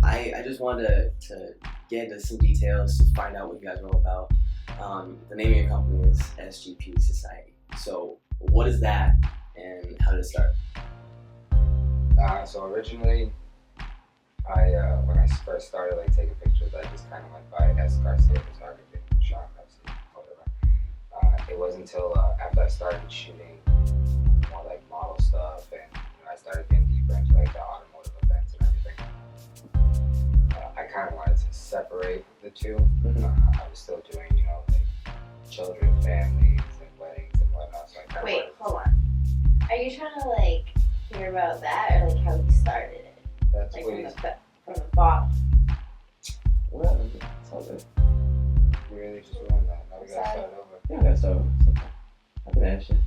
I just wanted to get into some details to find out what you guys are all about. The name of your company is Sgp Society. So what is that, and how did it start? So originally, when I first started taking pictures, I just kind of went by Sgp Photography, Sean Pepsi, whatever. It wasn't until after I started shooting more model stuff, and I started getting deeper into the automotive events and everything. I kind of wanted to separate the two. I was still doing children, families, and weddings and whatnot. So I Wait, hold on. Are you trying to hear about that, or how you started it? That's from the bottom. Well, it's all good. We really just ruined that. Now we gotta start over. Yeah, I gotta start over. I can ask you.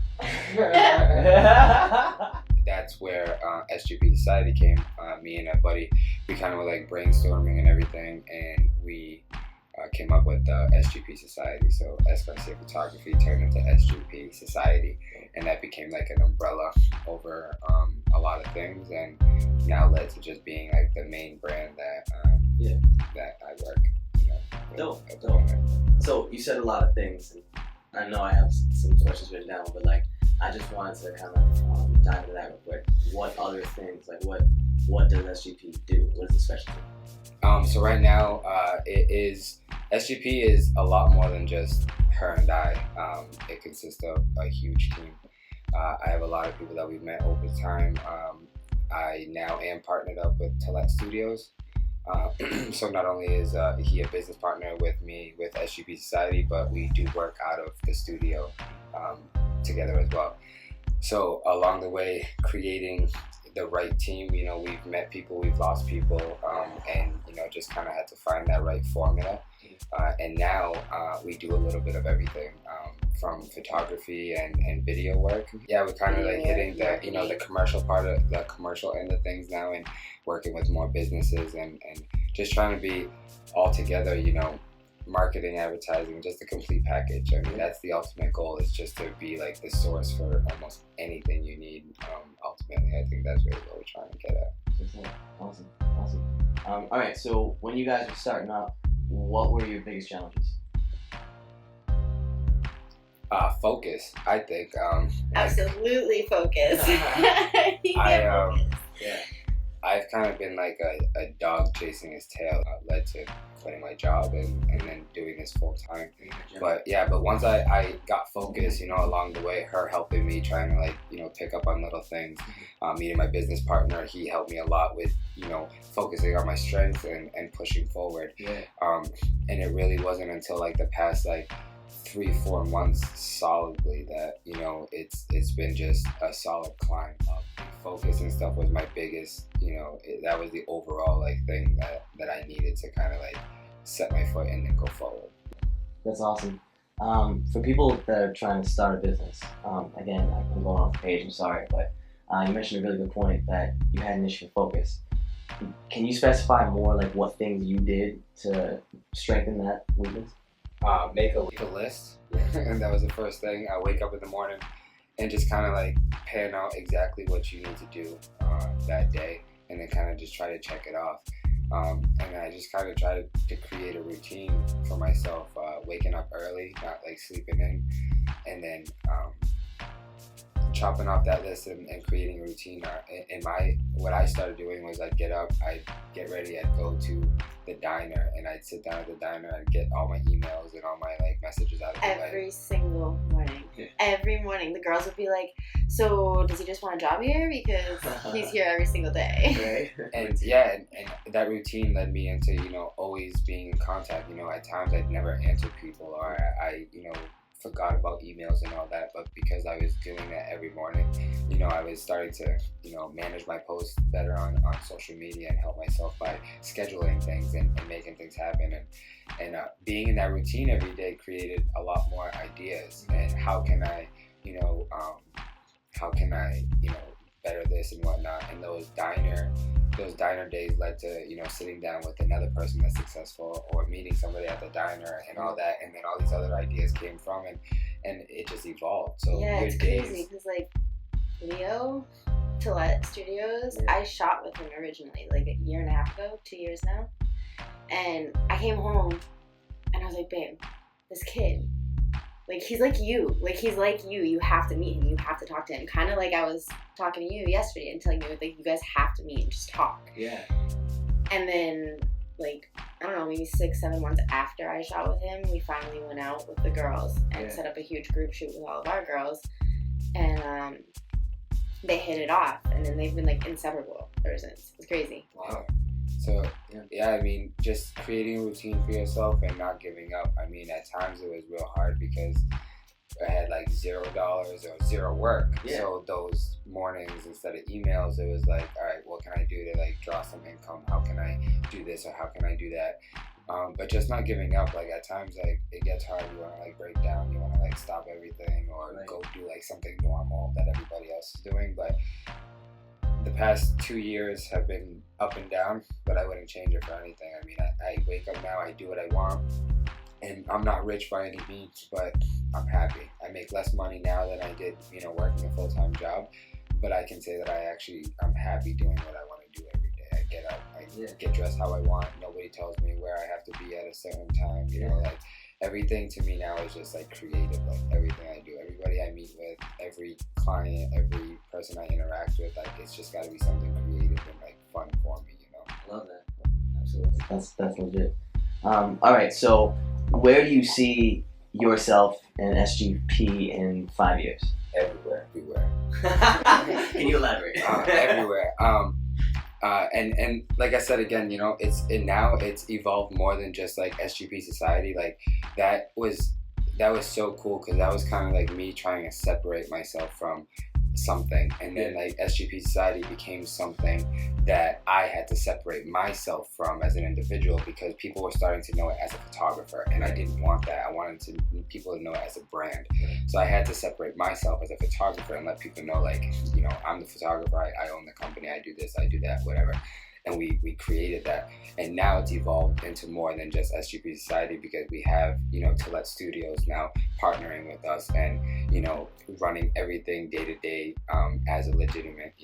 That's where Sgp Society came. Me and a buddy, we kind of were brainstorming and everything, and we came up with Sgp Society. So Sgp Photography turned into Sgp Society, and that became an umbrella over a lot of things, and now led to just being the main brand that that I work. Dope. So you said a lot of things, and I know I have some questions written down, but I just wanted to kind of dive into that real quick. What other things, what does SGP do? What is the specialty? So right now, SGP is a lot more than just her and I. It consists of a huge team. I have a lot of people that we've met over time. I now am partnered up with Tillette Studios. So not only is he a business partner with me with Sgp Society, but we do work out of the studio together as well. So along the way, creating the right team, we've met people, we've lost people, and just kind of had to find that right formula. And now we do a little bit of everything, from photography and video work. Yeah, we're kind of hitting the the commercial part of the commercial end of things now, and working with more businesses and just trying to be all together, marketing, advertising, just a complete package. I mean, that's the ultimate goal, is just to be the source for almost anything you need. Ultimately, I think that's really what we're trying to get at. Awesome. All right, so when you guys were starting up, what were your biggest challenges? Focus, I think. Absolutely focus. I've kind of been a dog chasing his tail. Led to quitting my job and then doing this full time. But once I got focused, along the way, her helping me, trying to pick up on little things. Meeting my business partner, he helped me a lot with focusing on my strengths and pushing forward. And it really wasn't until the past 3-4 months solidly that it's been just a solid climb up. Focus and stuff was my biggest, that was the overall thing that I needed to kind of set my foot in and go forward. That's awesome. For people that are trying to start a business, again, I'm going off the page, I'm sorry, but you mentioned a really good point that you had an issue of focus. Can you specify more what things you did to strengthen that weakness? Make a list, and that was the first thing. I wake up in the morning and just kind of pan out exactly what you need to do that day, and then kind of just try to check it off. And I just kind of try to create a routine for myself, waking up early, not sleeping in, and then chopping off that list and creating a routine. What I started doing was I'd get up, I'd get ready, I'd go to the diner, and I'd sit down at the diner, I'd get all my emails and all my messages out of the way. Every single morning. Every morning the girls would be like, so does he just want a job here? Because he's here every single day. Right. And that routine led me into, always being in contact. At times I'd never answer people, or I forgot about emails and all that, but because I was doing that every morning, I was starting to, manage my posts better on social media and help myself by scheduling things and making things happen. And being in that routine every day created a lot more ideas. And how can I better this and whatnot. And those diner days led to, sitting down with another person that's successful, or meeting somebody at the diner and all that, and then all these other ideas came from, and it just evolved. So yeah, it's crazy because Leo, Tillette Studios, I shot with him originally, like a year and a half ago, 2 years now. And I came home and I was like, babe, this kid, like, he's like you. Like, he's like you. You have to meet him. You have to talk to him. Kind of like I was talking to you yesterday and telling you, like, you guys have to meet and just talk. Yeah. And then, like, I don't know, maybe 6-7 months after I shot with him, we finally went out with the girls and set up a huge group shoot with all of our girls. And they hit it off. And then they've been, like, inseparable ever since. It's crazy. Wow. So, yeah, I mean, just creating a routine for yourself and not giving up. I mean, at times it was real hard because I had like $0 or zero work. Yeah. So those mornings, instead of emails, it was like, all right, what can I do to like draw some income? How can I do this or how can I do that? But just not giving up. Like at times, like it gets hard. You want to like break down. You want to like stop everything or go do like something normal that everybody else is doing. But the past 2 years have been up and down, but I wouldn't change it for anything. I mean, I wake up now, I do what I want, and I'm not rich by any means, but I'm happy. I make less money now than I did, working a full-time job, but I can say that I'm happy doing what I want to do every day. I get up, I get dressed how I want. Nobody tells me where I have to be at a certain time, like everything to me now is just like creative, like everything I do, everybody I meet with, every client, every person I interact with, like it's just got to be something creative and like fun for me, I love that. Absolutely. That's legit. All right, so where do you see yourself and SGP in 5 years? Everywhere. Can you elaborate? Everywhere. And like I said again, it's evolved more than just like SGP Society. Like that was so cool because that was kind of like me trying to separate myself from something, and then like SGP Society became something that I had to separate myself from as an individual because people were starting to know it as a photographer, and I didn't want that. I wanted people to know it as a brand, so I had to separate myself as a photographer and let people know, like, I'm the photographer. I own the company. I do this. I do that. Whatever. And we created that, and now it's evolved into more than just SGP Society because we have Tillette Studios now partnering with us and running everything day to day as a legitimate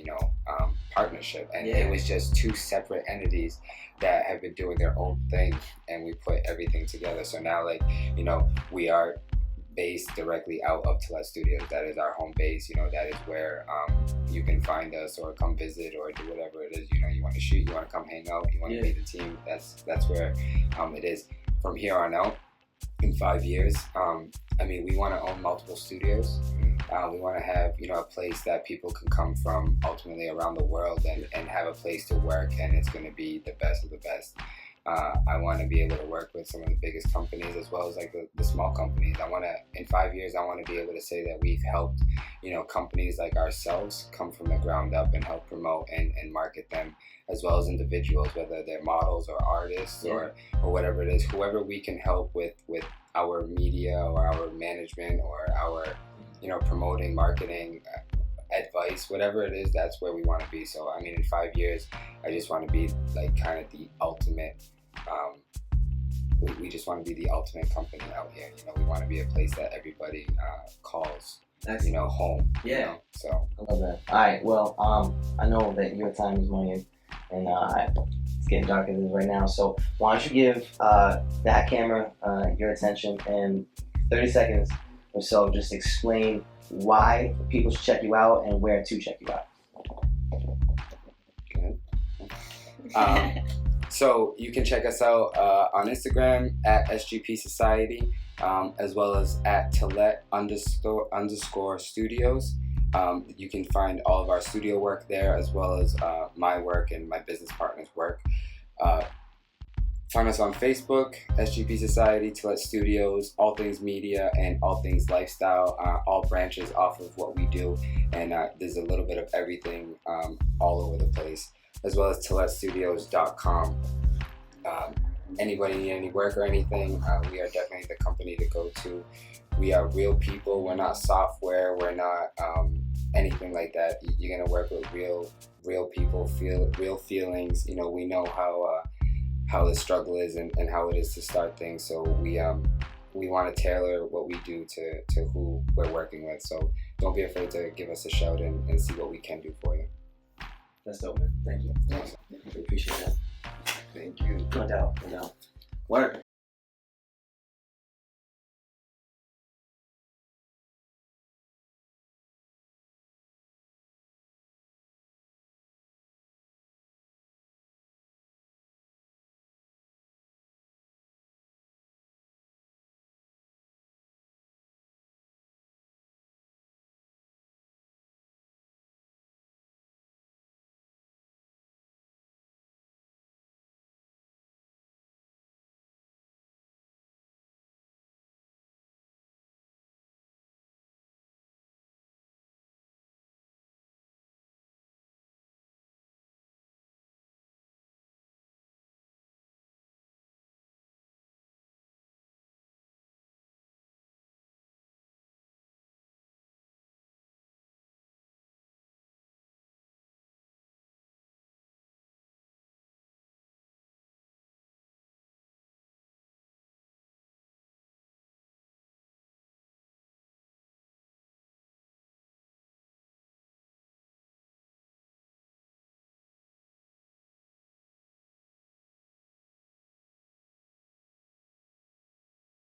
partnership. And it was just two separate entities that have been doing their own thing, and we put everything together. So now we are based directly out of Tillette Studios. That is our home base. That is where you can find us or come visit or do whatever it is. You want to shoot, you want to come hang out, you want to meet the team. That's where it is. From here on out, in 5 years, we want to own multiple studios. We want to have a place that people can come from ultimately around the world and have a place to work, and it's going to be the best of the best. I want to be able to work with some of the biggest companies as well as like the small companies. In 5 years, I want to be able to say that we've helped, companies like ourselves come from the ground up and help promote and market them, as well as individuals, whether they're models or artists or whatever it is, whoever we can help with our media or our management or our, promoting, marketing, advice, whatever it is, that's where we want to be. So in 5 years, I just want to be like kind of the ultimate we just want to be the ultimate company out here. We want to be a place that everybody calls home. So I love that. All right, well, I know that your time is money, and it's getting dark as it is right now, so why don't you give that camera your attention, and 30 seconds or so just explain why people should check you out and where to check you out. So you can check us out on Instagram at SGP Society, as well as at Tillette _ Studios. You can find all of our studio work there, as well as my work and my business partner's work. Find us on Facebook, SGP Society, Tillette Studios, all things media and all things lifestyle, all branches off of what we do. And there's a little bit of everything all over the place, as well as TilletteStudios.com. Anybody need any work or anything, we are definitely the company to go to. We are real people. We're not software. We're not anything like that. You're going to work with real people, real feelings. We know how the struggle is and how it is to start things. So we want to tailor what we do to who we're working with. So don't be afraid to give us a shout and see what we can do for you. That's dope, man. Thank you. Awesome. We appreciate that. Thank you. No doubt. Word.